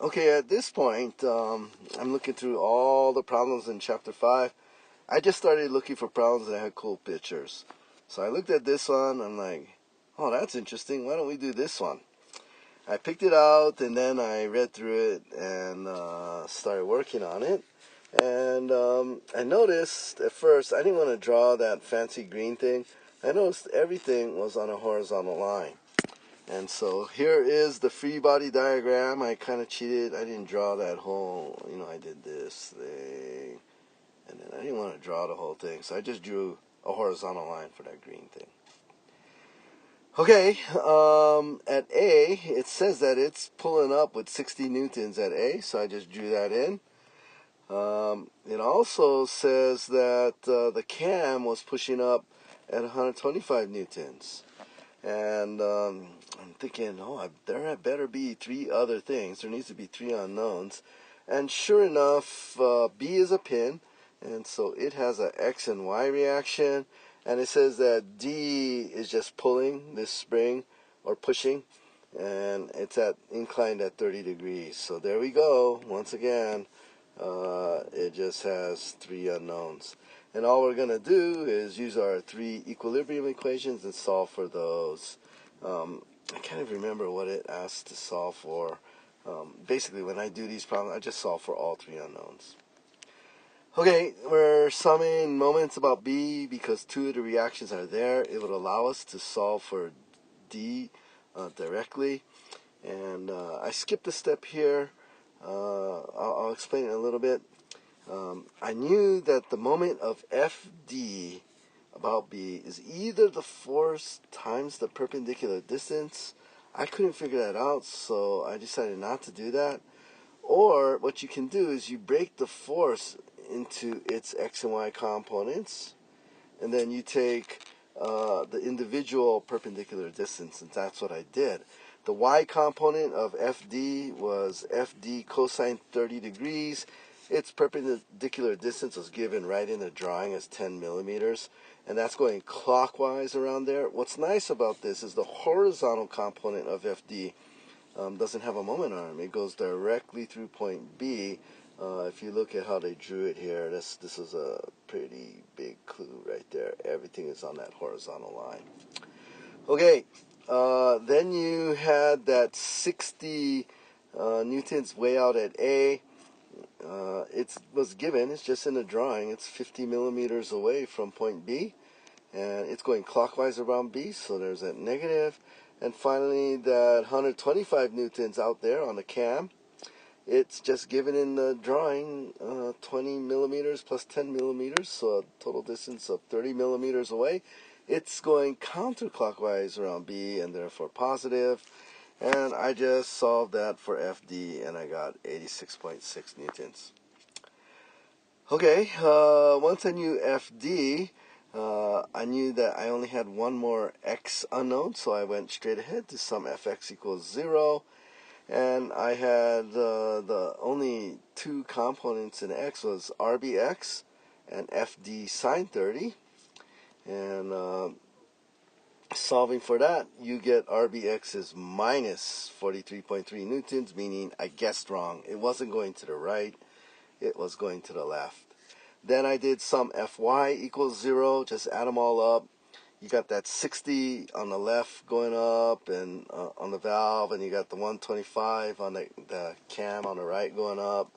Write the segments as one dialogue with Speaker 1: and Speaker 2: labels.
Speaker 1: Okay, at this point, I'm looking through all the problems in Chapter 5. I just started looking for problems that had cool pictures. So I looked at this one, I'm like, oh, that's interesting, why don't we do this one? I picked it out, and then I read through it and started working on it. And I noticed at first, I didn't want to draw that fancy green thing. I noticed everything was on a horizontal line. And so here is the free body diagram. I kind of cheated. I didn't draw that whole, I did this thing. And then I didn't want to draw the whole thing. So I just drew a horizontal line for that green thing. Okay, at A, it says that it's pulling up with 60 newtons at A. So I just drew that in. It also says that the cam was pushing up at 125 newtons. And I'm thinking, oh, there had better be three other things. There needs to be three unknowns. And sure enough, B is a pin, and so it has a X and Y reaction. And it says that D is just pulling this spring, or pushing, and it's inclined at 30 degrees. So there we go. Once again, it just has three unknowns. And all we're going to do is use our three equilibrium equations and solve for those. I can't even remember what it asks to solve for. Basically, when I do these problems, I just solve for all three unknowns. Okay, we're summing moments about B because two of the reactions are there. It would allow us to solve for D directly. And I skipped a step here. I'll explain it a little bit. I knew that the moment of FD about B is either the force times the perpendicular distance. I couldn't figure that out, so I decided not to do that. Or what you can do is you break the force into its X and Y components, and then you take the individual perpendicular distance, and that's what I did. The Y component of FD was FD cosine 30 degrees. Its perpendicular distance was given right in the drawing as 10 millimeters, and that's going clockwise around there. What's nice about this is the horizontal component of FD doesn't have a moment arm. It goes directly through point B. If you look at how they drew it here, this is a pretty big clue right there. Everything is on that horizontal line. Okay, then you had that 60 newtons way out at A. It was given, it's just in the drawing, it's 50 millimeters away from point B, and it's going clockwise around B, so there's that negative. And finally, that 125 newtons out there on the cam, it's just given in the drawing, 20 millimeters plus 10 millimeters, so a total distance of 30 millimeters away. It's going counterclockwise around B, and therefore positive. And I just solved that for FD, and I got 86.6 newtons. Okay, once I knew FD, I knew that I only had one more X unknown, so I went straight ahead to sum Fx equals 0. And I had the only two components in X was RBX and FD sine 30. And solving for that, you get RBX is minus 43.3 newtons, meaning I guessed wrong. It wasn't going to the right, it was going to the left. Then I did sum Fy equals 0, just add them all up. You got that 60 on the left going up and on the valve, and you got the 125 on the cam on the right going up.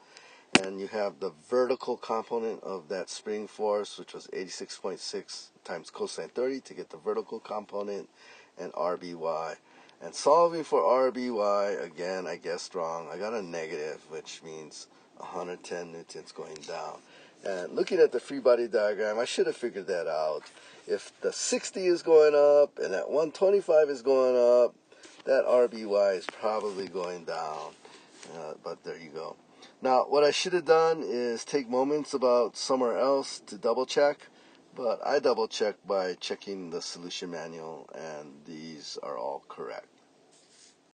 Speaker 1: And you have the vertical component of that spring force, which was 86.6 times cosine 30 to get the vertical component, and RBY. And solving for RBY, again, I guessed wrong. I got a negative, which means 110 newtons going down. And looking at the free body diagram, I should have figured that out. If the 60 is going up and that 125 is going up, that RBY is probably going down. But there you go. Now, what I should have done is take moments about somewhere else to double check, but I double checked by checking the solution manual, and these are all correct.